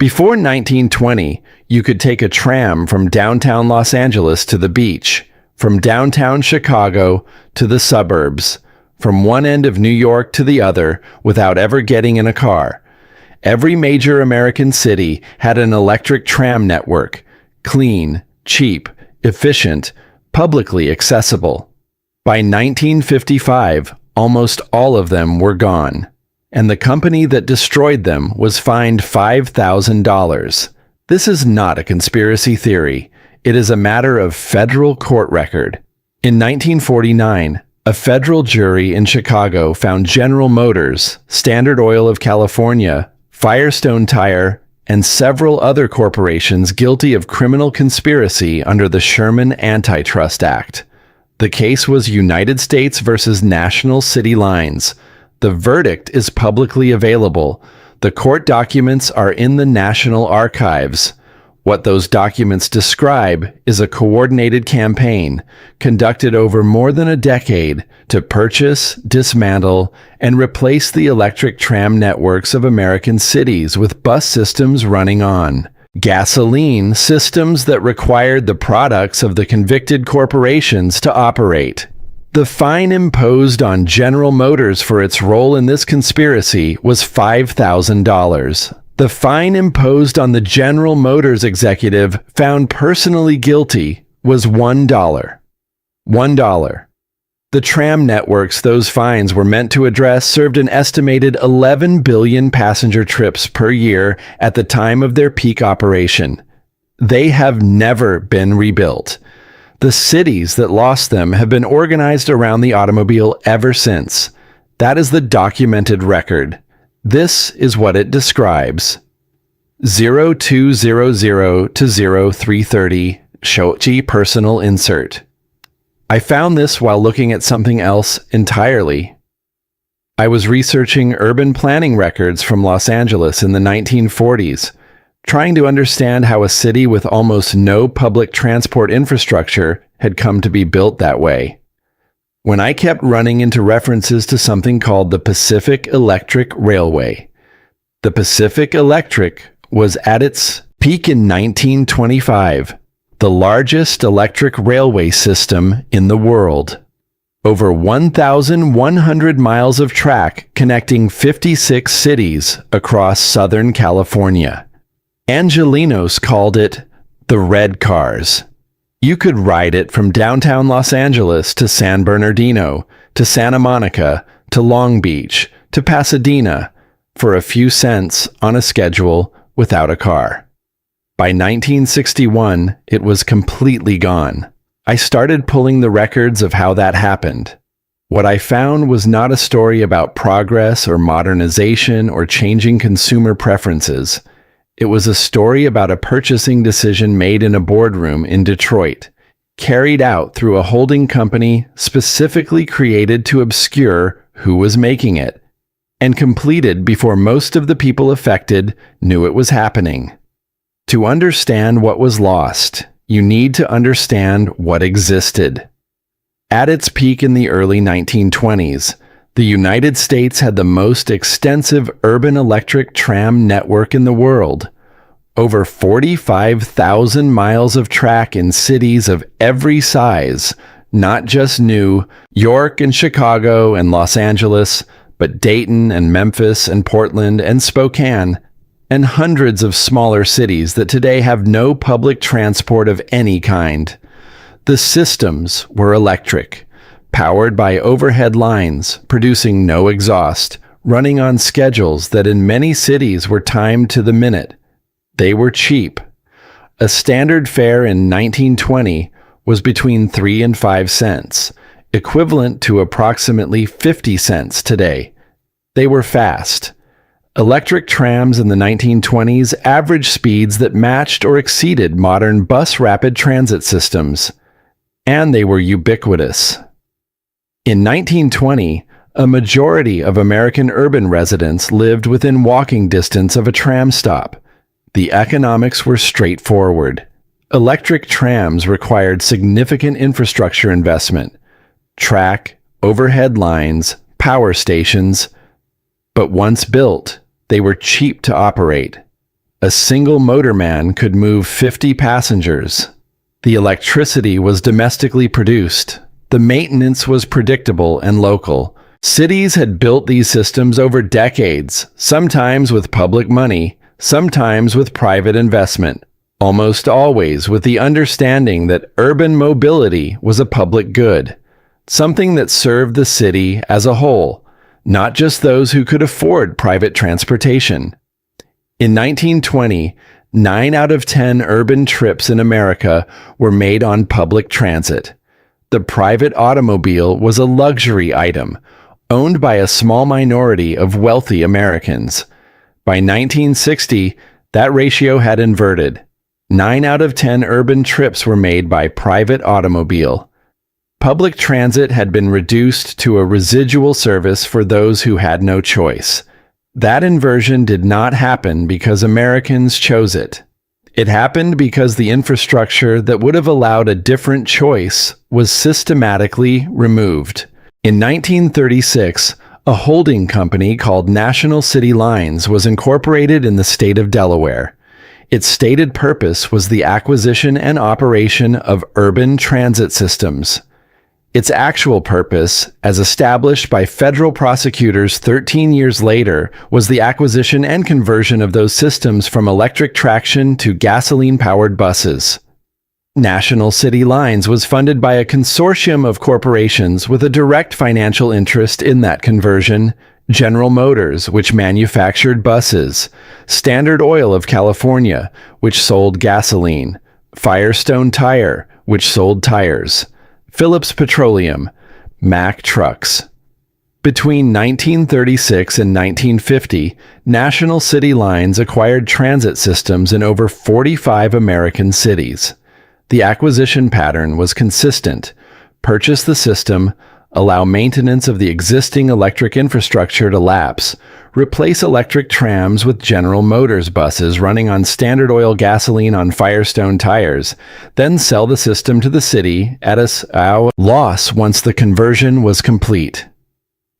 Before 1920, you could take a tram from downtown Los Angeles to the beach, from downtown Chicago to the suburbs, from one end of New York to the other without ever getting in a car. Every major American city had an electric tram network, clean, cheap, efficient, publicly accessible. By 1955, almost all of them were gone, and the company that destroyed them was fined $5,000. This is not a conspiracy theory. It is a matter of federal court record. In 1949, a federal jury in Chicago found General Motors, Standard Oil of California, Firestone Tire, and several other corporations guilty of criminal conspiracy under the Sherman Antitrust Act. The case was United States versus National City Lines. The verdict is publicly available. The court documents are in the National Archives. What those documents describe is a coordinated campaign conducted over more than a decade to purchase, dismantle, and replace the electric tram networks of American cities with bus systems running on gasoline, systems that required the products of the convicted corporations to operate. The fine imposed on General Motors for its role in this conspiracy was $5,000. The fine imposed on the General Motors executive found personally guilty was $1. $1. The tram networks those fines were meant to address served an estimated 11 billion passenger trips per year at the time of their peak operation. They have never been rebuilt. The cities that lost them have been organized around the automobile ever since. That is the documented record. This is what it describes. 0200 to 0330 Shochi personal insert. I found this while looking at something else entirely. I was researching urban planning records from Los Angeles in the 1940s, trying to understand how a city with almost no public transport infrastructure had come to be built that way. When I kept running into references to something called the Pacific Electric Railway. The Pacific Electric was at its peak in 1925, the largest electric railway system in the world. Over 1,100 miles of track connecting 56 cities across Southern California. Angelenos called it the Red Cars. You could ride it from downtown Los Angeles to San Bernardino, to Santa Monica, to Long Beach, to Pasadena, for a few cents on a schedule without a car. By 1961, it was completely gone. I started pulling the records of how that happened. What I found was not a story about progress or modernization or changing consumer preferences. It was a story about a purchasing decision made in a boardroom in Detroit, carried out through a holding company specifically created to obscure who was making it, and completed before most of the people affected knew it was happening. To understand what was lost, you need to understand what existed. At its peak in the early 1920s, the United States had the most extensive urban electric tram network in the world. Over 45,000 miles of track in cities of every size, not just New York and Chicago and Los Angeles, but Dayton and Memphis and Portland and Spokane, and hundreds of smaller cities that today have no public transport of any kind. The systems were electric, powered by overhead lines, producing no exhaust, running on schedules that in many cities were timed to the minute. They were cheap. A standard fare in 1920 was between 3 and 5 cents, equivalent to approximately 50 cents today. They were fast. Electric trams in the 1920s averaged speeds that matched or exceeded modern bus rapid transit systems, and they were ubiquitous. In 1920, a majority of American urban residents lived within walking distance of a tram stop. The economics were straightforward. Electric trams required significant infrastructure investment, track, overhead lines, power stations, but once built, they were cheap to operate. A single motorman could move 50 passengers. The electricity was domestically produced. The maintenance was predictable and local. Cities had built these systems over decades, sometimes with public money, sometimes with private investment, almost always with the understanding that urban mobility was a public good, something that served the city as a whole, not just those who could afford private transportation. In 1920, 9 out of 10 urban trips in America were made on public transit. The private automobile was a luxury item, owned by a small minority of wealthy Americans. By 1960, that ratio had inverted. 9 out of 10 urban trips were made by private automobile. Public transit had been reduced to a residual service for those who had no choice. That inversion did not happen because Americans chose it. It happened because the infrastructure that would have allowed a different choice was systematically removed. In 1936, a holding company called National City Lines was incorporated in the state of Delaware. Its stated purpose was the acquisition and operation of urban transit systems. Its actual purpose, as established by federal prosecutors 13 years later, was the acquisition and conversion of those systems from electric traction to gasoline-powered buses. National City Lines was funded by a consortium of corporations with a direct financial interest in that conversion: General Motors, which manufactured buses; Standard Oil of California, which sold gasoline; Firestone Tire, which sold tires; Phillips Petroleum; Mack Trucks. Between 1936 and 1950, National City Lines acquired transit systems in over 45 American cities. The acquisition pattern was consistent: purchase the system, allow maintenance of the existing electric infrastructure to lapse, replace electric trams with General Motors buses running on Standard Oil gasoline on Firestone tires, then sell the system to the city at a loss once the conversion was complete.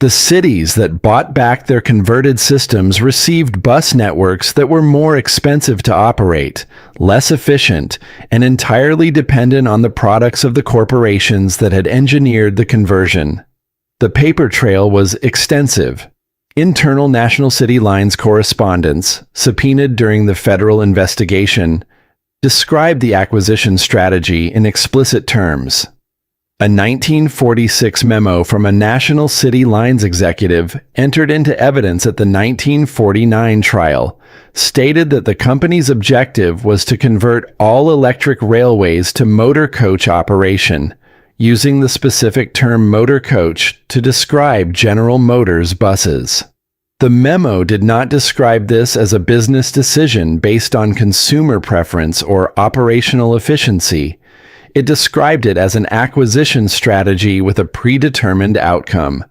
The cities that bought back their converted systems received bus networks that were more expensive to operate, less efficient, and entirely dependent on the products of the corporations that had engineered the conversion. The paper trail was extensive. Internal National City Lines correspondence, subpoenaed during the federal investigation, described the acquisition strategy in explicit terms. A 1946 memo from a National City Lines executive entered into evidence at the 1949 trial stated that the company's objective was to convert all electric railways to motor coach operation, using the specific term motor coach to describe General Motors buses. The memo did not describe this as a business decision based on consumer preference or operational efficiency. It described it as an acquisition strategy with a predetermined outcome.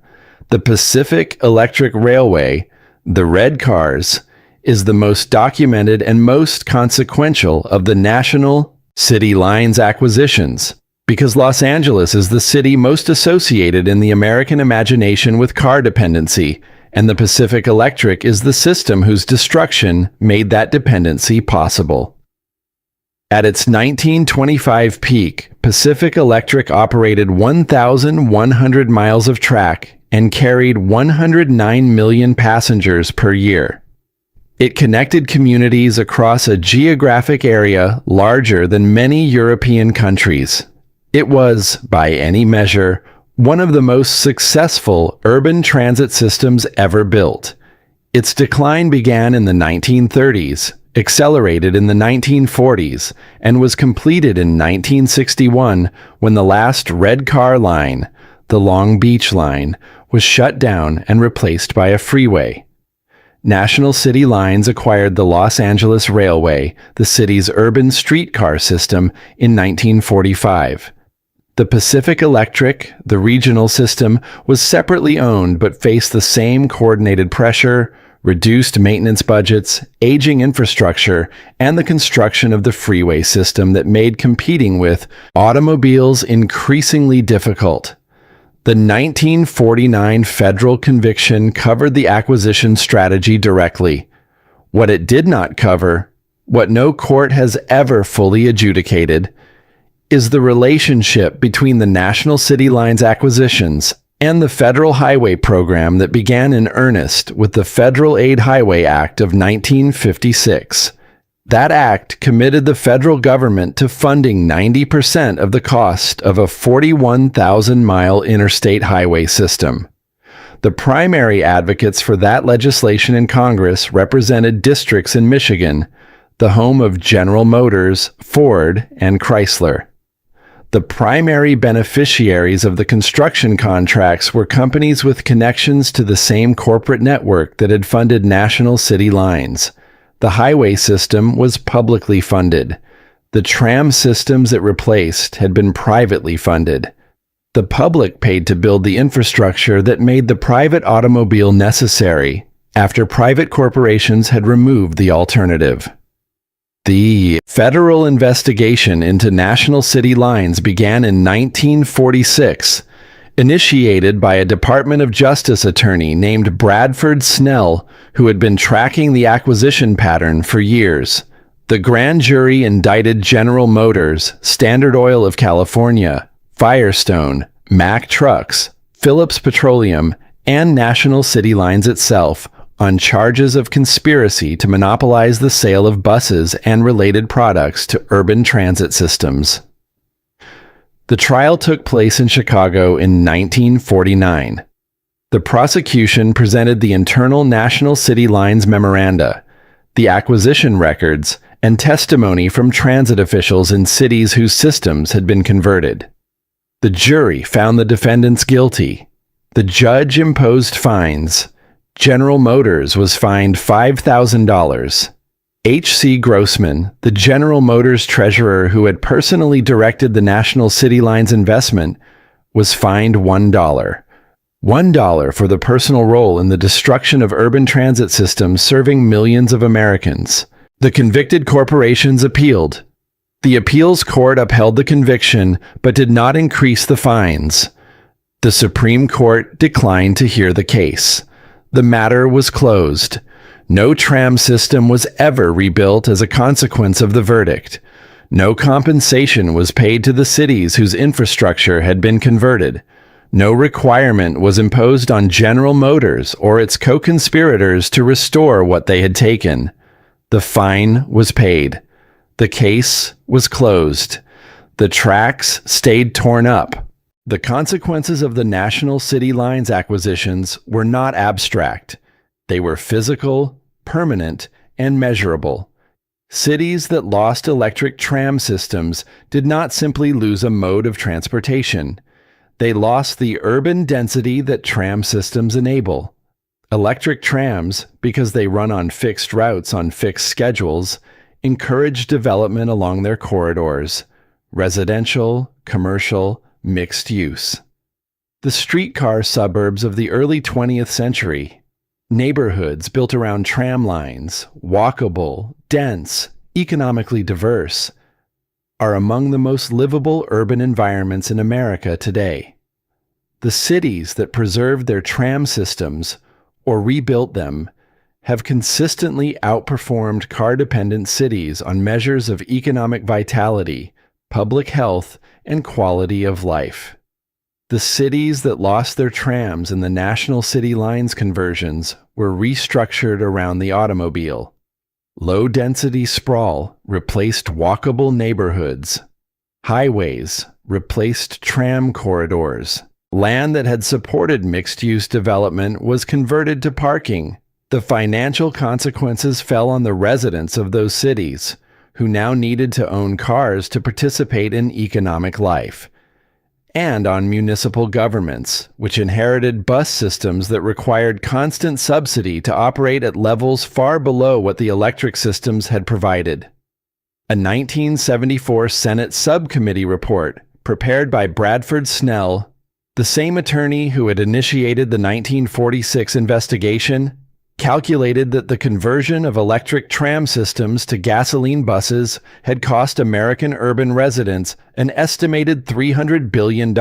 The Pacific Electric Railway, the red cars, is the most documented and most consequential of the National City Lines acquisitions, because Los Angeles is the city most associated in the American imagination with car dependency, and the Pacific Electric is the system whose destruction made that dependency possible. At its 1925 peak, Pacific Electric operated 1,100 miles of track and carried 109 million passengers per year. It connected communities across a geographic area larger than many European countries. It was, by any measure, one of the most successful urban transit systems ever built. Its decline began in the 1930s, accelerated in the 1940s, and was completed in 1961 when the last red car line, the Long Beach Line, was shut down and replaced by a freeway. National City Lines acquired the Los Angeles Railway, the city's urban streetcar system, in 1945. The Pacific Electric, the regional system, was separately owned but faced the same coordinated pressure, reduced maintenance budgets, aging infrastructure, and the construction of the freeway system that made competing with automobiles increasingly difficult. The 1949 federal conviction covered the acquisition strategy directly. What it did not cover What no court has ever fully adjudicated is the relationship between the National City Lines acquisitions and the federal highway program that began in earnest with the Federal Aid Highway Act of 1956. That act committed the federal government to funding 90% of the cost of a 41,000-mile interstate highway system. The primary advocates for that legislation in Congress represented districts in Michigan, the home of General Motors, Ford, and Chrysler. The primary beneficiaries of the construction contracts were companies with connections to the same corporate network that had funded National City Lines. The highway system was publicly funded. The tram systems it replaced had been privately funded. The public paid to build the infrastructure that made the private automobile necessary after private corporations had removed the alternative. The federal investigation into National City Lines began in 1946, initiated by a Department of Justice attorney named Bradford Snell, who had been tracking the acquisition pattern for years. The grand jury indicted General Motors, Standard Oil of California, Firestone, Mack Trucks, Phillips Petroleum, and National City Lines itself on charges of conspiracy to monopolize the sale of buses and related products to urban transit systems. The trial took place in Chicago in 1949. The prosecution presented the internal National City Lines memoranda, the acquisition records, and testimony from transit officials in cities whose systems had been converted. The jury found the defendants guilty. The judge imposed fines. General Motors was fined $5,000. H.C. Grossman, the General Motors treasurer who had personally directed the National City Lines investment, was fined $1. $1 for the personal role in the destruction of urban transit systems serving millions of Americans. The convicted corporations appealed. The appeals court upheld the conviction but did not increase the fines. The Supreme Court declined to hear the case. The matter was closed. No tram system was ever rebuilt as a consequence of the verdict. No compensation was paid to the cities whose infrastructure had been converted. No requirement was imposed on General Motors or its co-conspirators to restore what they had taken. The fine was paid. The case was closed. The tracks stayed torn up. The consequences of the National City Lines acquisitions were not abstract. They were physical, permanent, and measurable. Cities that lost electric tram systems did not simply lose a mode of transportation. They lost the urban density that tram systems enable. Electric trams, because they run on fixed routes on fixed schedules, encourage development along their corridors, residential, commercial, mixed use. The streetcar suburbs of the early 20th century, neighborhoods built around tram lines, walkable, dense, economically diverse, are among the most livable urban environments in America today. The cities that preserved their tram systems or rebuilt them have consistently outperformed car-dependent cities on measures of economic vitality, public health, and quality of life. The cities that lost their trams in the National City Lines conversions were restructured around the automobile. Low-density sprawl replaced walkable neighborhoods. Highways replaced tram corridors. Land that had supported mixed-use development was converted to parking. The financial consequences fell on the residents of those cities, who now needed to own cars to participate in economic life, and on municipal governments, which inherited bus systems that required constant subsidy to operate at levels far below what the electric systems had provided. A 1974 Senate subcommittee report, prepared by Bradford Snell, the same attorney who had initiated the 1946 investigation, calculated that the conversion of electric tram systems to gasoline buses had cost American urban residents an estimated $300 billion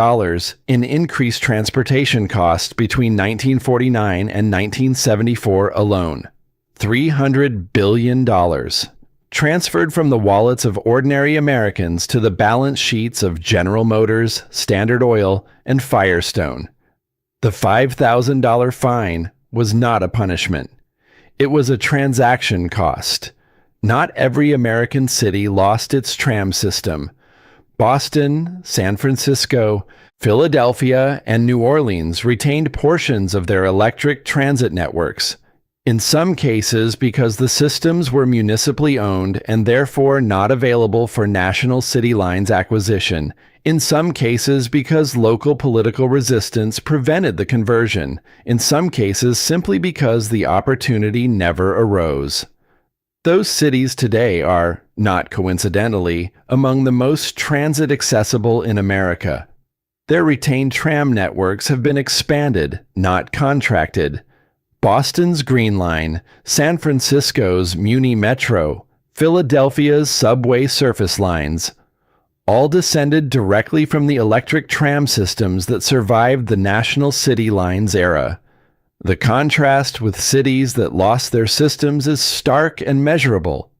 in increased transportation costs between 1949 and 1974 alone. $300 billion. transferred from the wallets of ordinary Americans to the balance sheets of General Motors, Standard Oil, and Firestone. The $5,000 fine was not a punishment. It was a transaction cost. Not every American city lost its tram system. Boston, San Francisco, Philadelphia, and New Orleans retained portions of their electric transit networks, in some cases because the systems were municipally owned and therefore not available for national city lines acquisition, in some cases because local political resistance prevented the conversion, in some cases simply because the opportunity never arose. Those cities today are, not coincidentally, among the most transit accessible in America. Their retained tram networks have been expanded, not contracted. Boston's Green Line, San Francisco's Muni Metro, Philadelphia's subway surface lines, all descended directly from the electric tram systems that survived the National City Lines era. The contrast with cities that lost their systems is stark and measurable.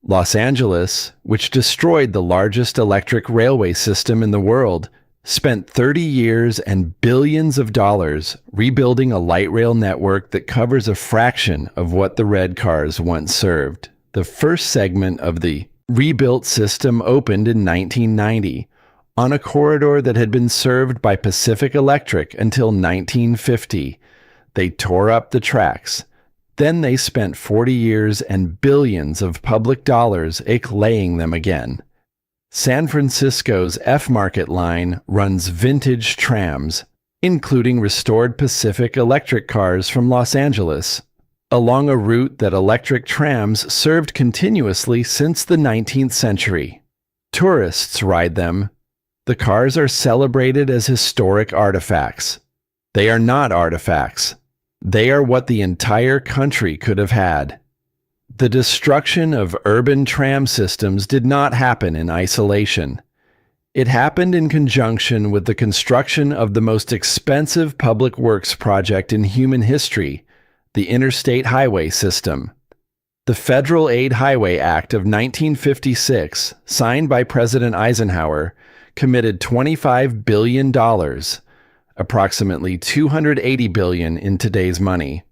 Los Angeles, which destroyed the largest electric railway system in the world, spent 30 years and billions of dollars rebuilding a light rail network that covers a fraction of what the red cars once served. The first segment of the rebuilt system opened in 1990 on a corridor that had been served by Pacific Electric until 1950. They tore up the tracks. Then they spent 40 years and billions of public dollars laying them again. San Francisco's F-Market line runs vintage trams, including restored Pacific Electric cars from Los Angeles, along a route that electric trams served continuously since the 19th century. Tourists ride them. The cars are celebrated as historic artifacts. They are not artifacts. They are what the entire country could have had. The destruction of urban tram systems did not happen in isolation. It happened in conjunction with the construction of the most expensive public works project in human history, the Interstate Highway System. The Federal Aid Highway Act of 1956, signed by President Eisenhower, committed $25 billion, approximately $280 billion in today's money,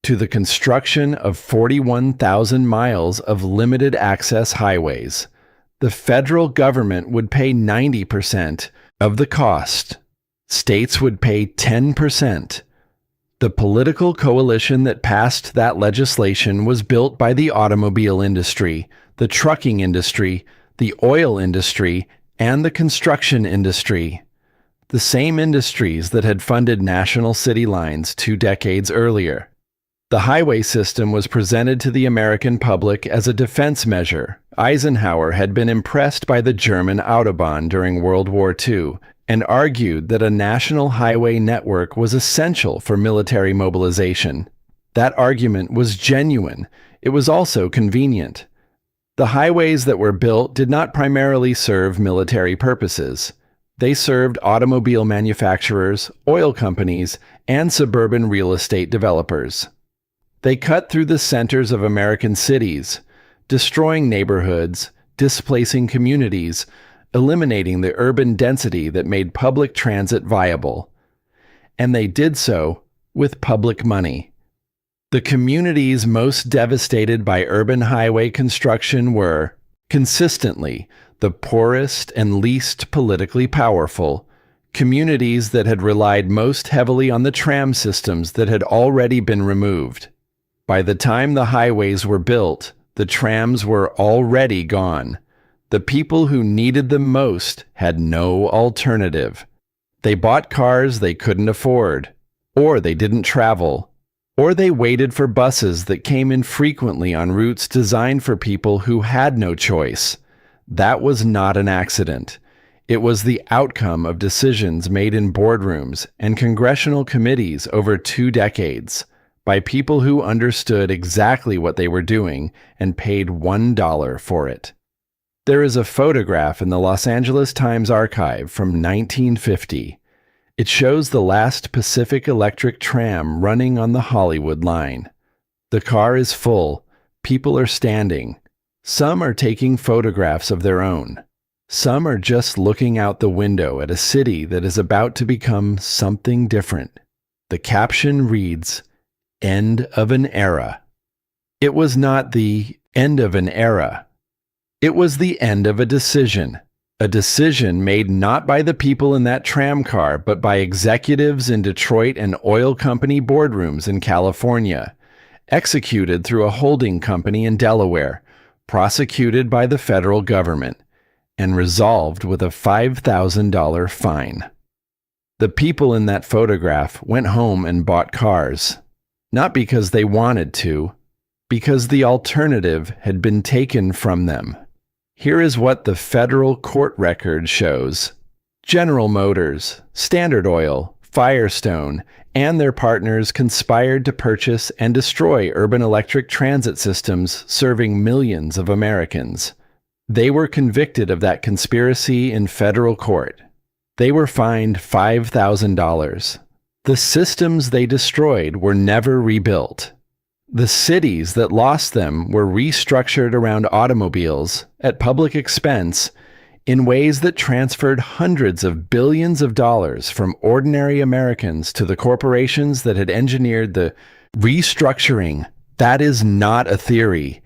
to the construction of 41,000 miles of limited access highways. The federal government would pay 90% of the cost. States would pay 10%. The political coalition that passed that legislation was built by the automobile industry, the trucking industry, the oil industry, and the construction industry. The same industries that had funded national city lines 2 decades earlier. The highway system was presented to the American public as a defense measure. Eisenhower had been impressed by the German Autobahn during World War II and argued that a national highway network was essential for military mobilization. That argument was genuine. It was also convenient. The highways that were built did not primarily serve military purposes. They served automobile manufacturers, oil companies, and suburban real estate developers. They cut through the centers of American cities, destroying neighborhoods, displacing communities, eliminating the urban density that made public transit viable. And they did so with public money. The communities most devastated by urban highway construction were, consistently, the poorest and least politically powerful, communities that had relied most heavily on the tram systems that had already been removed. By the time the highways were built, the trams were already gone. The people who needed them most had no alternative. They bought cars they couldn't afford, or they didn't travel, or they waited for buses that came infrequently on routes designed for people who had no choice. That was not an accident. It was the outcome of decisions made in boardrooms and congressional committees over 2 decades by people who understood exactly what they were doing and paid $1 for it. There is a photograph in the Los Angeles Times archive from 1950. It shows the last Pacific Electric tram running on the Hollywood line. The car is full. People are standing. Some are taking photographs of their own. Some are just looking out the window at a city that is about to become something different. The caption reads, "End of an era." It was not the end of an era. It was the end of a decision made not by the people in that tram car, but by executives in Detroit and oil company boardrooms in California, executed through a holding company in Delaware, prosecuted by the federal government, and resolved with a $5,000 fine. The people in that photograph went home and bought cars, not because they wanted to, because the alternative had been taken from them. Here is what the federal court record shows. General Motors, Standard Oil, Firestone, and their partners conspired to purchase and destroy urban electric transit systems serving millions of Americans. They were convicted of that conspiracy in federal court. They were fined $5,000. The systems they destroyed were never rebuilt. The cities that lost them were restructured around automobiles at public expense in ways that transferred hundreds of billions of dollars from ordinary Americans to the corporations that had engineered the restructuring. That is not a theory.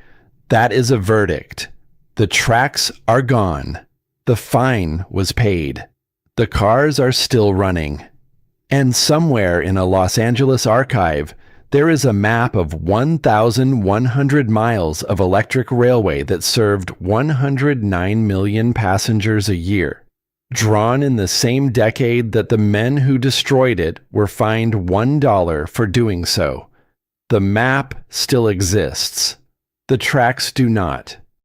That is a verdict. The tracks are gone. The fine was paid. The cars are still running. And somewhere in a Los Angeles archive, there is a map of 1,100 miles of electric railway that served 109 million passengers a year, drawn in the same decade that the men who destroyed it were fined $1 for doing so. The map still exists. The tracks do not.